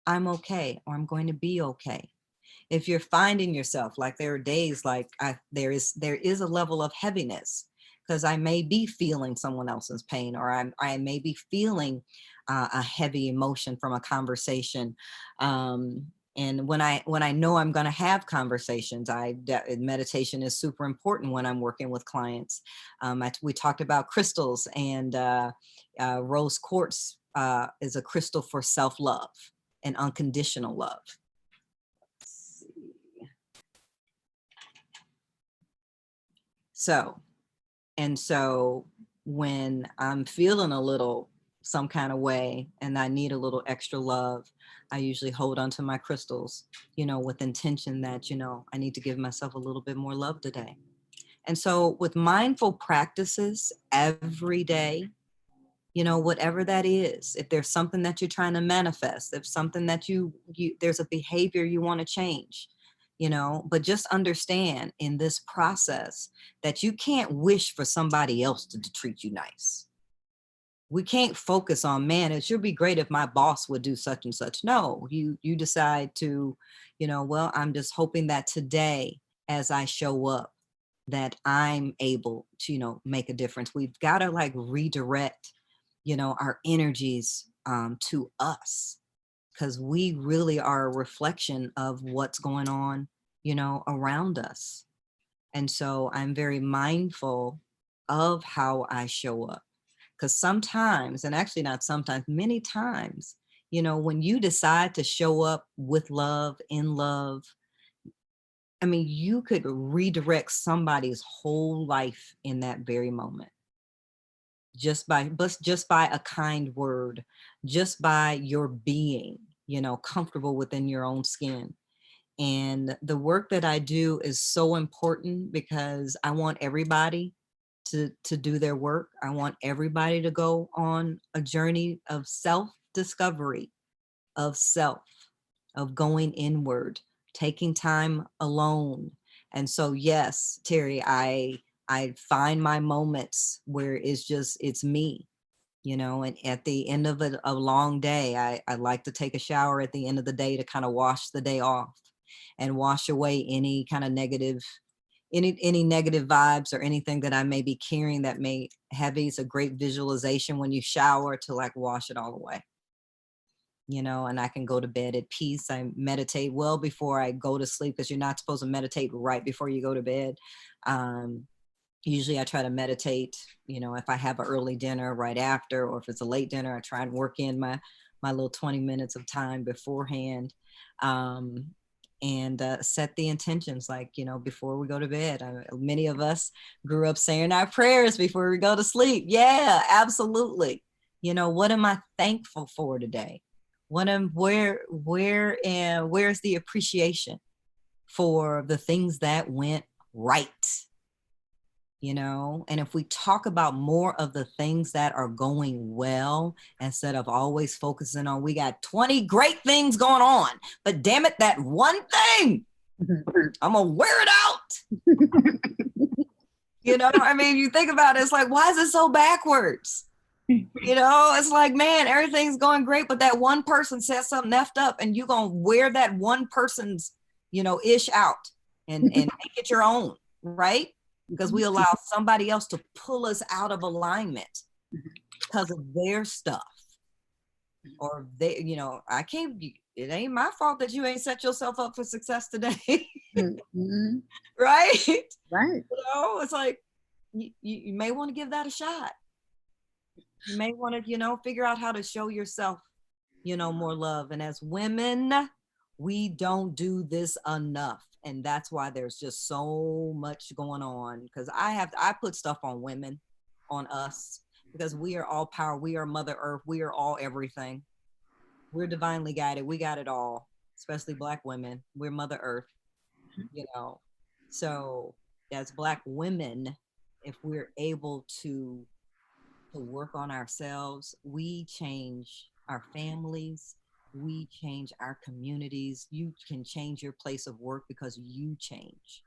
Speaker 1: I'm okay, or I'm going to be okay. If you're finding yourself like there are days like there is a level of heaviness because I may be feeling someone else's pain, or I may be feeling a heavy emotion from a conversation. And when I know I'm going to have conversations, meditation is super important when I'm working with clients. We talked about crystals, and rose quartz is a crystal for self-love and unconditional love. So when I'm feeling a little some kind of way and I need a little extra love, I usually hold onto my crystals, you know, with intention that, you know, I need to give myself a little bit more love today. And so with mindful practices every day, you know, whatever that is, if there's something that you're trying to manifest, if something that there's a behavior you want to change, you know, but just understand in this process that you can't wish for somebody else to treat you nice. We can't focus on, man, it should be great if my boss would do such and such. No, you decide to, you know, well, I'm just hoping that today, as I show up, that I'm able to, you know, make a difference. We've got to like redirect, you know, our energies to us, because we really are a reflection of what's going on, you know, around us. And so I'm very mindful of how I show up, because sometimes, and actually not sometimes, many times, you know, when you decide to show up with love, in love, I mean, you could redirect somebody's whole life in that very moment, just by a kind word, just by your being, you know, comfortable within your own skin. And the work that I do is so important because I want everybody to do their work. I want everybody to go on a journey of self-discovery, of self, of going inward, taking time alone. And so, yes, Terry, I find my moments where it's me, you know, and at the end of a long day, I like to take a shower at the end of the day to kind of wash the day off and wash away any kind of negative, any negative vibes or anything that I may be carrying that may heavy. It's a great visualization when you shower to like wash it all away, you know, and I can go to bed at peace. I meditate well before I go to sleep, because you're not supposed to meditate right before you go to bed. Usually I try to meditate, you know, if I have an early dinner right after, or if it's a late dinner, I try and work in my little 20 minutes of time beforehand. And set the intentions, like, you know, before we go to bed. Many of us grew up saying our prayers before we go to sleep. Yeah, absolutely. You know, what am I thankful for today? Where's the appreciation for the things that went right. You know, and if we talk about more of the things that are going well instead of always focusing on, we got 20 great things going on, but damn it, that one thing, I'm gonna wear it out. You know, I mean, you think about it, it's like, why is it so backwards? You know, it's like, man, everything's going great, but that one person says something effed up, and you're gonna wear that one person's, you know, ish out and make it your own, right? Because we allow somebody else to pull us out of alignment because of their stuff. Or they, you know, I can't, it ain't my fault that you ain't set yourself up for success today.
Speaker 3: Mm-hmm.
Speaker 1: Right?
Speaker 3: Right.
Speaker 1: You know, it's like, you may want to give that a shot. You may want to, you know, figure out how to show yourself, you know, more love. And as women, we don't do this enough. And that's why there's just so much going on. Because I put stuff on women, on us, because we are all power. We are Mother Earth. We are all everything. We're divinely guided. We got it all, especially Black women. We're Mother Earth, you know. So as Black women, if we're able to work on ourselves, we change our families, we change our communities. You can change your place of work because you change.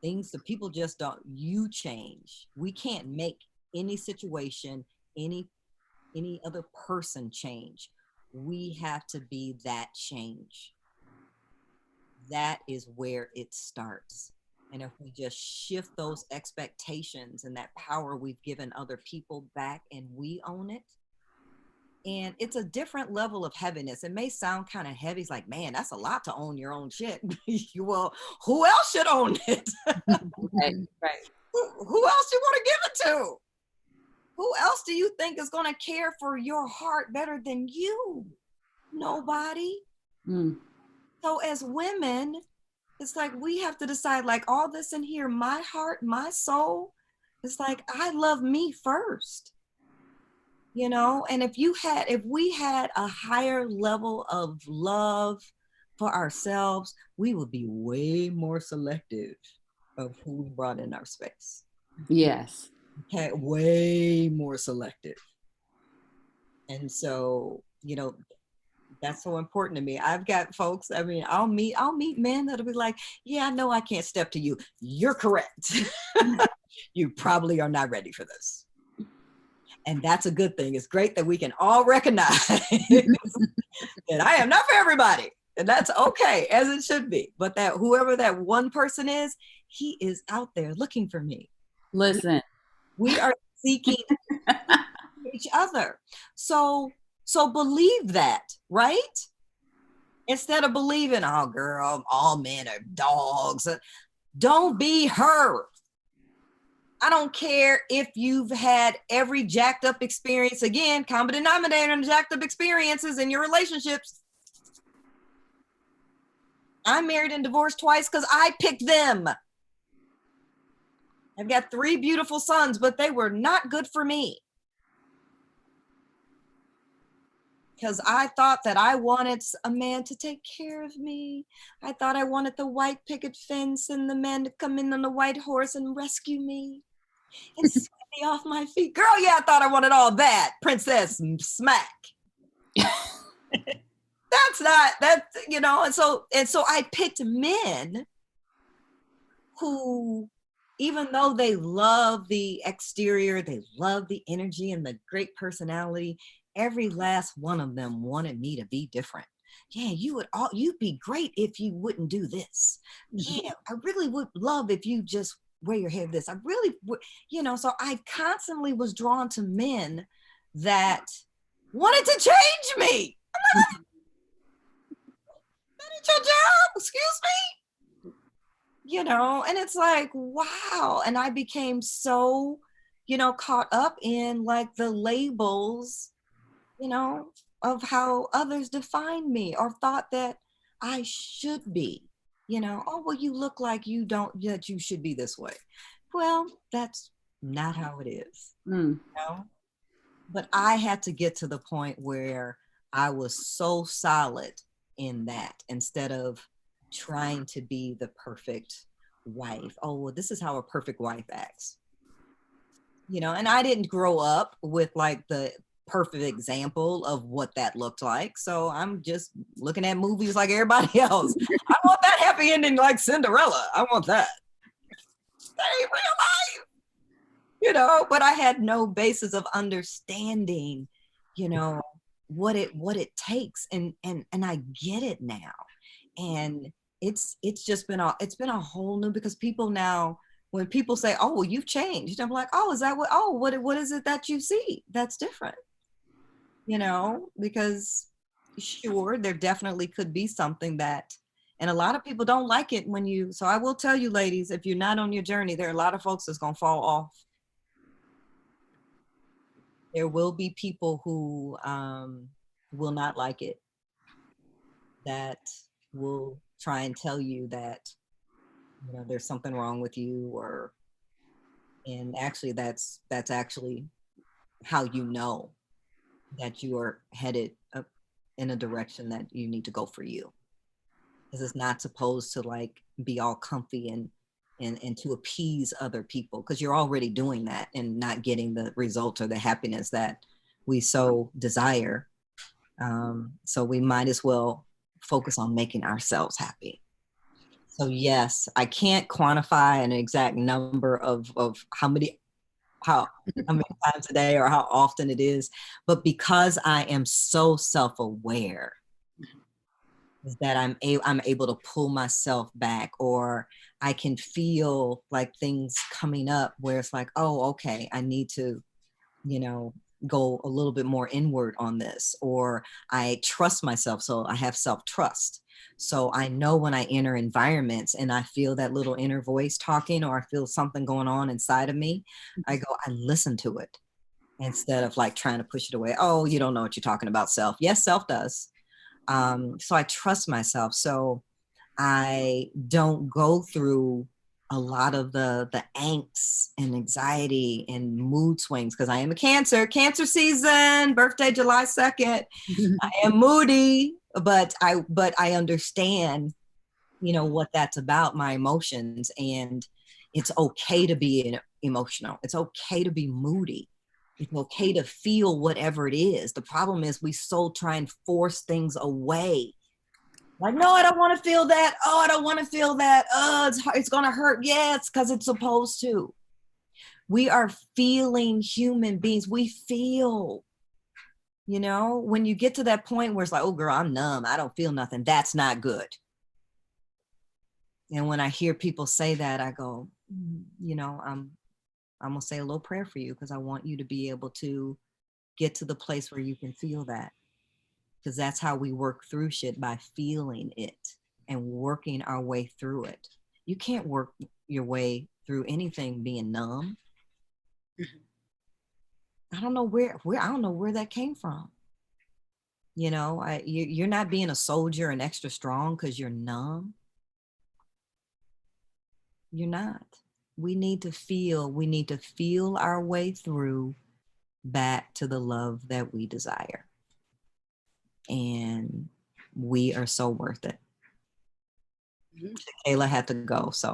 Speaker 1: Things that people just don't, you change. We can't make any situation, any other person change. We have to be that change. That is where it starts. And if we just shift those expectations and that power we've given other people back and we own it, and it's a different level of heaviness. It may sound kind of heavy. It's like, man, that's a lot to own your own shit. Well, who else should own it?
Speaker 2: Right, right.
Speaker 1: Who else you want to give it to? Who else do you think is going to care for your heart better than you? Nobody.
Speaker 2: Mm.
Speaker 1: So as women, it's like we have to decide, like, all this in here, my heart, my soul, it's like, I love me first, you know. And if we had a higher level of love for ourselves, we would be way more selective of who we brought in our space.
Speaker 2: Yes.
Speaker 1: Okay, way more selective. And so, you know, that's so important to me. I've got folks, I mean, I'll meet men that'll be like, yeah, I know I can't step to you. You're correct. You probably are not ready for this. And that's a good thing. It's great that we can all recognize that I am not for everybody. And that's okay, as it should be. But that whoever that one person is, he is out there looking for me.
Speaker 2: Listen.
Speaker 1: We are seeking each other. So believe that, right? Instead of believing, oh girl, all men are dogs. Don't be her. I don't care if you've had every jacked up experience. Again, common denominator and jacked up experiences in your relationships. I'm married and divorced twice because I picked them. I've got 3 beautiful sons, but they were not good for me. Because I thought that I wanted a man to take care of me. I thought I wanted the white picket fence and the man to come in on the white horse and rescue me and sweep me off my feet. Girl, yeah, I thought I wanted all that. Princess smack. That's not, you know, and so I picked men who, even though they love the exterior, they love the energy and the great personality, every last one of them wanted me to be different. Yeah, you'd be great if you wouldn't do this. Yeah, I really would love if you just wear your hair this. I really would, you know, so I constantly was drawn to men that wanted to change me. I'm like, that ain't your job, excuse me. You know, and it's like, wow. And I became so, you know, caught up in like the labels, you know, of how others define me or thought that I should be, you know, oh, well, you look like that you should be this way. Well, that's not how it is, you know? But I had to get to the point where I was so solid in that instead of trying to be the perfect wife. Oh, well, this is how a perfect wife acts. You know, and I didn't grow up with like the perfect example of what that looked like. So I'm just looking at movies like everybody else. I want that happy ending like Cinderella. I want that. That ain't real life. You know, but I had no basis of understanding, you know, what it takes. And I get it now. And it's just been a whole new, because people now, when people say, oh, well, you've changed, I'm like, oh, is that what is it that you see that's different? You know, because sure, there definitely could be something that, and a lot of people don't like it when you, so I will tell you ladies, if you're not on your journey, there are a lot of folks that's going to fall off. There will be people who will not like it, that will try and tell you that, you know, there's something wrong with you, or, and actually that's actually how you know that you are headed up in a direction that you need to go for you. Because it's not supposed to like be all comfy and to appease other people, because you're already doing that and not getting the results or the happiness that we so desire. So we might as well focus on making ourselves happy. So yes, I can't quantify an exact number of how many times a day or how often it is, but because I am so self-aware, is that I'm able to pull myself back, or I can feel like things coming up where it's like, oh, okay, I need to, you know, go a little bit more inward on this, or I trust myself. So I have self-trust. So I know when I enter environments and I feel that little inner voice talking, or I feel something going on inside of me, I listen to it instead of like trying to push it away. Oh, you don't know what you're talking about, self. Yes, self does. So I trust myself. So I don't go through a lot of the angst and anxiety and mood swings, because I am a cancer season, birthday July 2nd. I am moody, but I understand, you know, what that's about, my emotions, and it's okay to be emotional. It's okay to be moody. It's okay to feel whatever it is. The problem is we so try and force things away. Like, no, I don't want to feel that. Oh, I don't want to feel that. Oh, it's going to hurt. Yeah, it's because it's supposed to. We are feeling human beings. We feel, you know, when you get to that point where it's like, oh, girl, I'm numb. I don't feel nothing. That's not good. And when I hear people say that, I go, you know, I'm going to say a little prayer for you, because I want you to be able to get to the place where you can feel that. Because that's how we work through shit, by feeling it and working our way through it. You can't work your way through anything being numb. I don't know where I don't know where that came from. You know, you're not being a soldier and extra strong because you're numb. You're not. We need to feel our way through back to the love that we desire. And we are so worth it. Kayla had to go, so,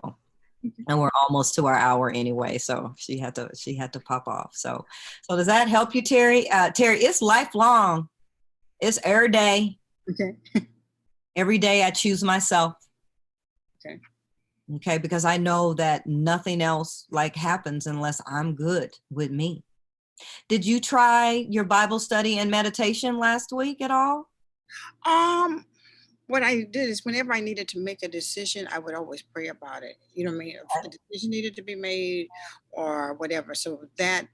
Speaker 1: and we're almost to our hour anyway, so she had to pop off. So does that help you, Terry? Terry, it's lifelong. It's every day.
Speaker 3: Okay.
Speaker 1: Every day I choose myself.
Speaker 3: Okay.
Speaker 1: Okay, because I know that nothing else like happens unless I'm good with me. Did you try your Bible study and meditation last week at all?
Speaker 3: What I did is, whenever I needed to make a decision, I would always pray about it. You know what I mean? If a decision needed to be made or whatever. So that,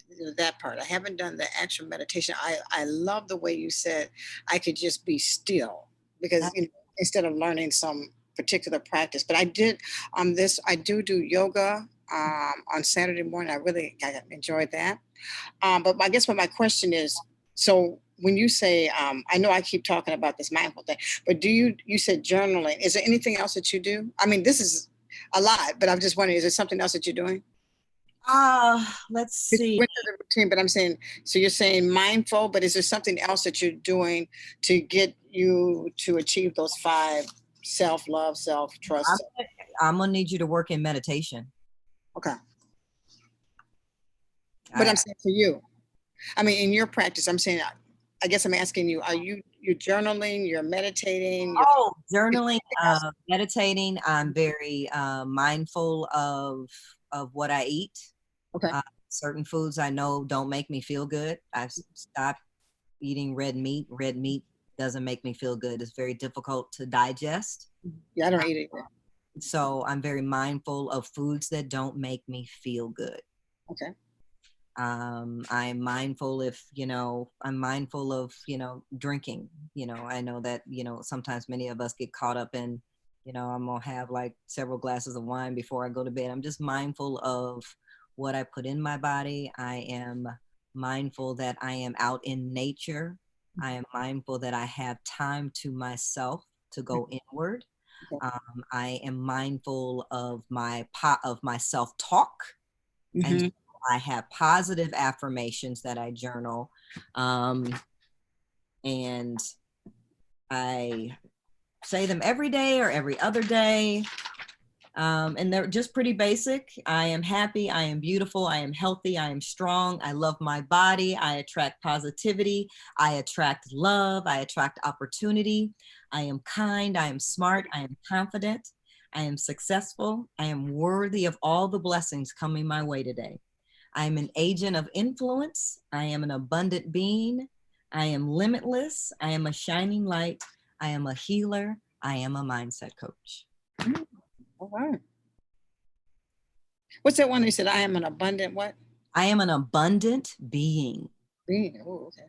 Speaker 3: you know, that part. I haven't done the actual meditation. I love the way you said I could just be still, because, you know, instead of learning some particular practice. But I did I do yoga on Saturday morning. I enjoyed that. But I guess what my question is, so when you say, I know I keep talking about this mindful thing, but you said journaling. Is there anything else that you do? I mean, this is a lot, but I'm just wondering, is there something else that you're doing?
Speaker 1: Let's
Speaker 3: It's
Speaker 1: see.
Speaker 3: went through the routine, but I'm saying, so you're saying mindful, but is there something else that you're doing to get you to achieve those 5 self-love, self-trust?
Speaker 1: I'm gonna need you to work in meditation.
Speaker 3: Okay. But I'm saying for you, I mean, in your practice, I'm saying, I guess I'm asking you, you're journaling, you're meditating,
Speaker 1: Oh, journaling, meditating. I'm very mindful of what I eat.
Speaker 3: okay.
Speaker 1: Certain foods I know don't make me feel good. I've stopped eating red meat. Red meat doesn't make me feel good. It's very difficult to digest.
Speaker 3: Yeah, I don't eat it.
Speaker 1: So I'm very mindful of foods that don't make me feel good.
Speaker 3: Okay.
Speaker 1: I'm mindful I'm mindful of, drinking. I know that, sometimes many of us get caught up in, I'm gonna have like several glasses of wine before I go to bed. I'm just mindful of what I put in my body. I am mindful that I am out in nature. I am mindful that I have time to myself to go inward.
Speaker 3: Okay.
Speaker 1: I am mindful of my self-talk. And
Speaker 3: Mhm.
Speaker 1: I have positive affirmations that I journal. And I say them every day or every other day. And they're just pretty basic. I am happy. I am beautiful. I am healthy. I am strong. I love my body. I attract positivity. I attract love. I attract opportunity. I am kind. I am smart. I am confident. I am successful. I am worthy of all the blessings coming my way today. I am an agent of influence. I am an abundant being. I am limitless. I am a shining light. I am a healer. I am a mindset coach.
Speaker 3: All right. What's that one you said? I am an abundant what?
Speaker 1: I am an abundant being.
Speaker 3: Being. Oh, okay.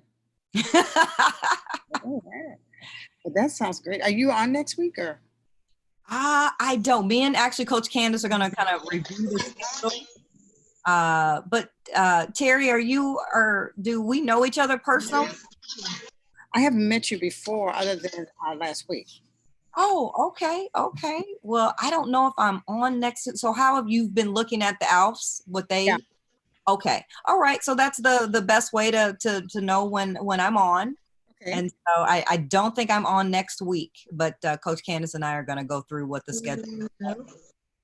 Speaker 3: All right. But that sounds great. Are you on next week or?
Speaker 1: I don't. Me and actually Coach Candace are going to kind of review the schedule. But Terry, do we know each other personally?
Speaker 3: I haven't met you before other than last week.
Speaker 1: Oh, okay. Okay. Well, I don't know if I'm on next. So how have you been looking at the ALFs?
Speaker 3: Yeah.
Speaker 1: Okay. All right. So that's the best way to know when I'm on.
Speaker 3: Okay.
Speaker 1: And so I don't think I'm on next week, but Coach Candace and I are going to Go through what the schedule is.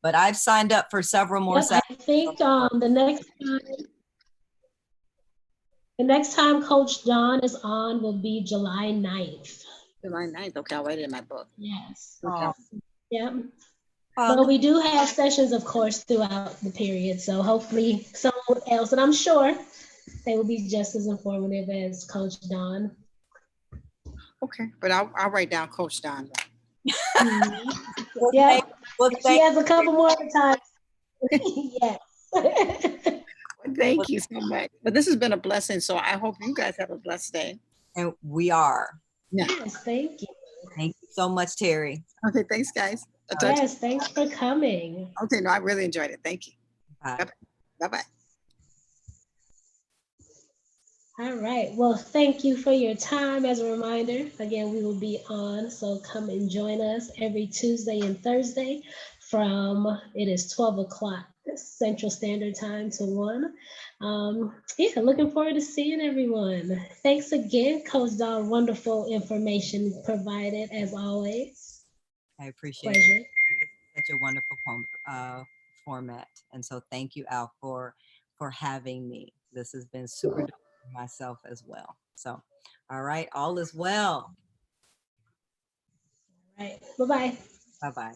Speaker 1: But I've signed up for several more
Speaker 4: Yep, I think the next time Coach Don is on will be July 9th.
Speaker 3: July 9th. Okay, I'll write it in my book.
Speaker 4: Yes.
Speaker 3: Okay.
Speaker 4: Yep. But we do have sessions, of course, throughout the period. So hopefully someone else, and I'm sure they will be just as informative as Coach Don.
Speaker 3: Okay, but I'll write down Coach Don.
Speaker 4: Yeah. She has a couple more times. Yes.
Speaker 3: Thank you so much. But this has been a blessing. So I hope you guys have a blessed day.
Speaker 1: And we are.
Speaker 3: Yeah.
Speaker 4: Yes, thank you.
Speaker 1: Thank you so much, Terry.
Speaker 3: Okay, thanks, guys.
Speaker 4: Yes, thanks for coming.
Speaker 3: Okay, no, I really enjoyed it. Thank you.
Speaker 1: Bye.
Speaker 3: Bye-bye.
Speaker 4: All right. Well, thank you for your time. As a reminder, again, we will be on. So come and join us every Tuesday and Thursday it is 12 o'clock Central Standard Time to 1. Yeah, looking forward to seeing everyone. Thanks again, Coach Don. Wonderful information provided as always.
Speaker 1: I appreciate
Speaker 4: Pleasure.
Speaker 1: it. Such a wonderful format. And so thank you, Al, for having me. This has been super dope for myself as well. So, all right, all is well.
Speaker 4: All right. Bye-bye.
Speaker 1: Bye-bye.